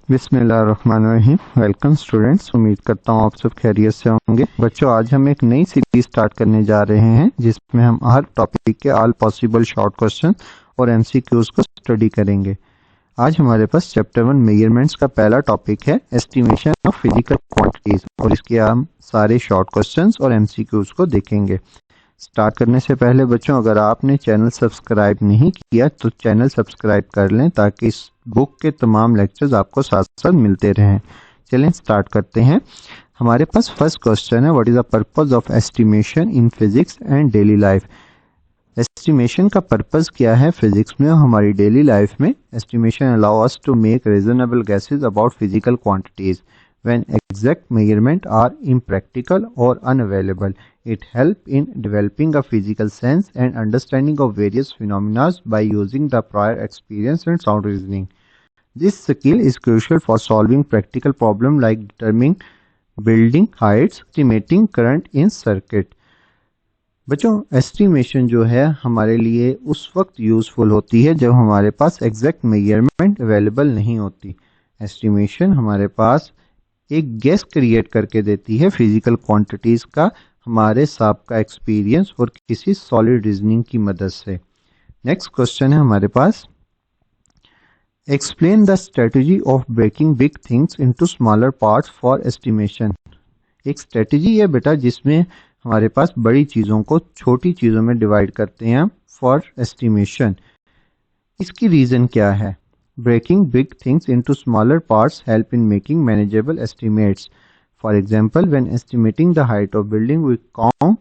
बिस्मिल्लाहिर्रहमानिर्रहीम। Welcome students, उम्मीद करता हूँ आप सब खैरियत से होंगे। बच्चों, आज हम एक नई सीरीज स्टार्ट करने जा रहे हैं जिसमें हम हर टॉपिक के ऑल पॉसिबल शॉर्ट क्वेश्चन और एमसीक्यूज को स्टडी करेंगे। आज हमारे पास चैप्टर 1 मेजरमेंट्स का पहला टॉपिक है एस्टिमेशन ऑफ फिजिकल क्वांटिटीज, और इसके हम सारे शॉर्ट क्वेश्चंस और एमसीक्यूज को देखेंगे। स्टार्ट करने से पहले बच्चों, अगर आपने चैनल सब्सक्राइब नहीं किया तो चैनल सब्सक्राइब कर लें ताकि इस बुक के तमाम लेक्चर्स आपको साथ साथ मिलते रहें। चलें स्टार्ट करते हैं। हमारे पास फर्स्ट क्वेश्चन है, what is the purpose of estimation in physics and daily life. Estimation का पर्पस क्या है फिजिक्स में और हमारी डेली लाइफ में। Estimation allow us to make reasonable guesses about physical quantities when exact measurement are impractical or unavailable. It helps in developing a physical sense and understanding of various phenomena by using the prior experience and sound reasoning. This skill is crucial for solving practical problems like determining building heights, estimating current in circuit. बच्चों, estimation जो है हमारे लिए उस वक्त useful होती है जब हमारे पास एग्जैक्ट मेजरमेंट अवेलेबल नहीं होती। एस्टिमेशन हमारे पास एक गेस क्रिएट करके देती है फिजिकल क्वांटिटीज का हमारे सबका एक्सपीरियंस और किसी सॉलिड रीजनिंग की मदद से। नेक्स्ट क्वेश्चन है हमारे पास, explain the strategy of breaking big things into smaller parts for estimation. एक स्ट्रेटजी है बेटा जिसमें हमारे पास बड़ी चीज़ों को छोटी चीज़ों में डिवाइड करते हैं फॉर एस्टिमेशन। इसकी रीज़न क्या है? Breaking big things into smaller parts help in making manageable estimates. For example, when estimating the height of building, we count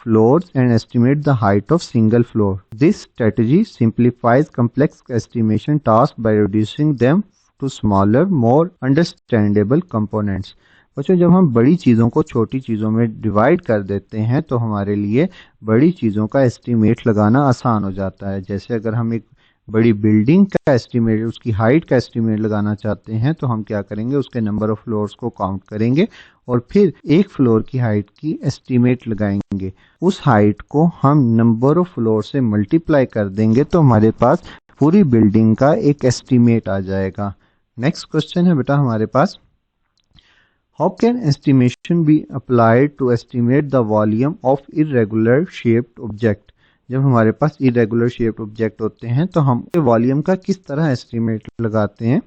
floors and estimate the height of single floor. This strategy simplifies complex estimation tasks by reducing them to smaller, more understandable components. बच्चों, जब हम बड़ी चीज़ों को छोटी चीज़ों में divide कर देते हैं तो हमारे लिए बड़ी चीज़ों का एस्टिमेट लगाना आसान हो जाता है। जैसे अगर हम एक बड़ी बिल्डिंग का एस्टिमेट, उसकी हाइट का एस्टिमेट लगाना चाहते हैं तो हम क्या करेंगे, उसके नंबर ऑफ फ्लोर्स को काउंट करेंगे और फिर एक फ्लोर की हाइट की एस्टिमेट लगाएंगे। उस हाइट को हम नंबर ऑफ फ्लोर से मल्टीप्लाई कर देंगे तो हमारे पास पूरी बिल्डिंग का एक एस्टिमेट आ जाएगा। नेक्स्ट क्वेश्चन है बेटा हमारे पास, how can estimation be applied to estimate the volume of irregular shaped object. जब हमारे पास इरेगुलर शेप्ड ऑब्जेक्ट होते हैं तो हम वॉल्यूम का किस तरह एस्टिमेट लगाते हैं।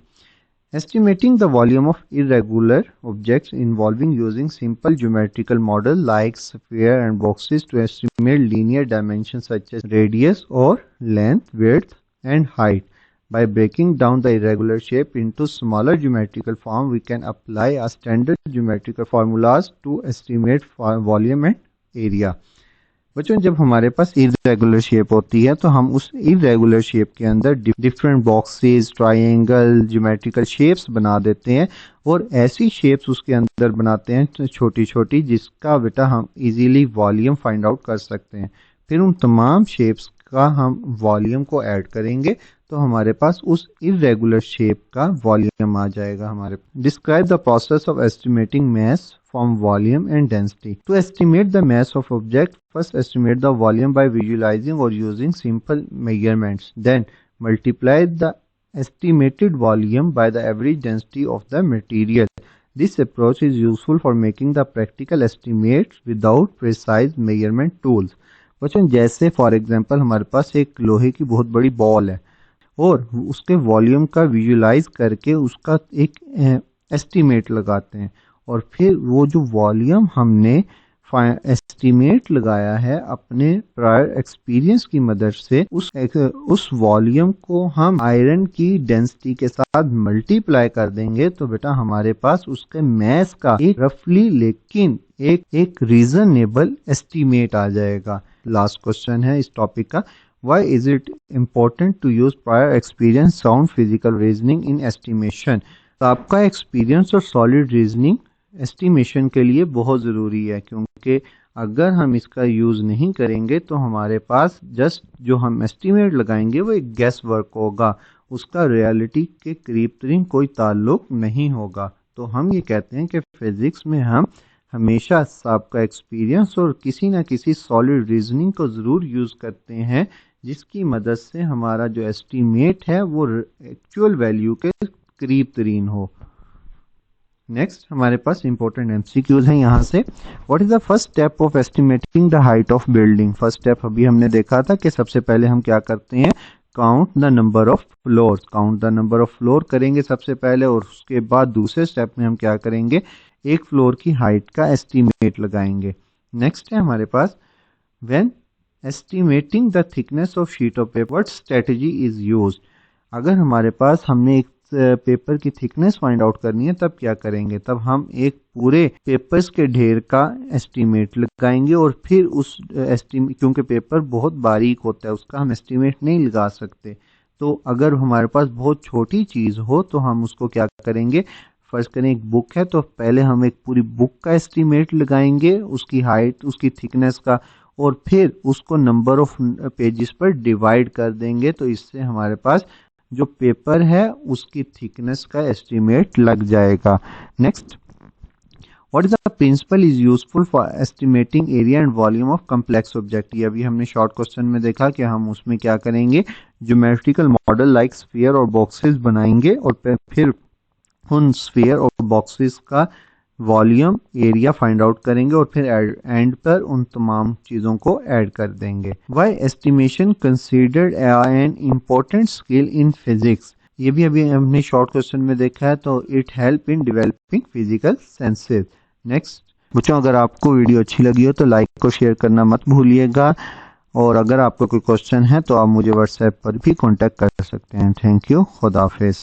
Estimating the volume of irregular objects involving using simple geometrical model like sphere and boxes to estimate linear dimension such as radius और length, width and height. By breaking down the irregular shape into smaller geometrical form, we can apply a standard geometrical formulas to estimate volume and area. बच्चों, जब हमारे पास irregular shape होती है तो हम उस irregular shape के अंदर different boxes, triangle, geometrical shapes बना देते हैं और ऐसी शेप्स उसके अंदर बनाते हैं छोटी छोटी जिसका बेटा हम इजीली वॉल्यूम फाइंड आउट कर सकते हैं। फिर उन तमाम शेप्स का हम वॉल्यूम को ऐड करेंगे तो हमारे पास उस इरेगुलर शेप का वॉल्यूम आ जाएगा हमारे। Describe the process of estimating mass from volume and density. To estimate the mass of object, first estimate the volume by visualizing or using simple measurements. Then multiply the estimated volume by the average density of the material. This approach is useful for making the practical estimates without precise measurement tools. बच्चों, जैसे for example हमारे पास एक लोहे की बहुत बड़ी ball है और उसके वॉल्यूम का विजुलाइज करके उसका एक एस्टिमेट लगाते हैं और फिर वो जो वॉल्यूम हमने एस्टिमेट लगाया है अपने प्रायर एक्सपीरियंस की मदद से उस वॉल्यूम को हम आयरन की डेंसिटी के साथ मल्टीप्लाई कर देंगे तो बेटा हमारे पास उसके मैस का एक रफली लेकिन एक रीजनेबल एस्टिमेट आ जाएगा। लास्ट क्वेश्चन है इस टॉपिक का, Why is it important to use prior experience, sound physical reasoning in estimation? तो आपका एक्सपीरियंस और सॉलिड रीजनिंग एस्टिमेशन के लिए बहुत ज़रूरी है, क्योंकि अगर हम इसका यूज़ नहीं करेंगे तो हमारे पास जस्ट जो हम एस्टिमेट लगाएंगे वो एक गैस वर्क होगा, उसका रियलिटी के करीब तरीन कोई ताल्लुक नहीं होगा। तो हम ये कहते हैं कि फिज़िक्स में हम हमेशा सबका एक्सपीरियंस और किसी ना किसी सॉलिड रीजनिंग को ज़रूर यूज़ करते हैं जिसकी मदद से हमारा जो एस्टीमेट है वो एक्चुअल वैल्यू के करीब तरीन हो। नेक्स्ट हमारे पास इंपॉर्टेंट एमसीक्यूज हैं यहाँ से। What is the first step of estimating the height of building. First step अभी हमने देखा था कि सबसे पहले हम क्या करते हैं, count the number of floor, count the number of floor करेंगे सबसे पहले, और उसके बाद दूसरे स्टेप में हम क्या करेंगे, एक फ्लोर की हाइट का एस्टिमेट लगाएंगे। नेक्स्ट है हमारे पास when estimating the thickness of sheet of paper what strategy is used. अगर हमारे पास हमने एक पेपर की थिकनेस फाइंड आउट करनी है तब क्या करेंगे, तब हम एक पूरे पेपर्स के ढेर का एस्टीमेट लगाएंगे और फिर उस एस्टीमेट, क्योंकि पेपर बहुत बारीक होता है उसका हम एस्टीमेट नहीं लगा सकते, तो अगर हमारे पास बहुत छोटी चीज हो तो हम उसको क्या करेंगे, फर्स्ट करें एक बुक है तो पहले हम एक पूरी बुक का एस्टीमेट लगाएंगे, उसकी हाइट उसकी थिकनेस का, और फिर उसको नंबर ऑफ पेजेस पर डिवाइड कर देंगे, तो इससे हमारे पास जो पेपर है उसकी थिकनेस का एस्टीमेट लग जाएगा। Next, what is the principle is useful for estimating area and volume of complex object. ये अभी हमने शॉर्ट क्वेश्चन में देखा कि हम उसमें क्या करेंगे, ज्योमेट्रिकल मॉडल लाइक स्फीयर और बॉक्सेस बनाएंगे और फिर उन स्फीयर और बॉक्सेस का वॉल्यूम एरिया फाइंड आउट करेंगे और फिर एंड पर उन तमाम चीजों को ऐड कर देंगे। Why estimation considered an important skill in physics. ये भी अभी हमने शॉर्ट क्वेश्चन में देखा है, तो it help in developing physical senses. Next बच्चों, अगर आपको वीडियो अच्छी लगी हो तो लाइक और शेयर करना मत भूलिएगा, और अगर आपका कोई क्वेश्चन है तो आप मुझे व्हाट्सएप पर भी कांटेक्ट कर सकते हैं। थैंक यू, खुदा हाफिज।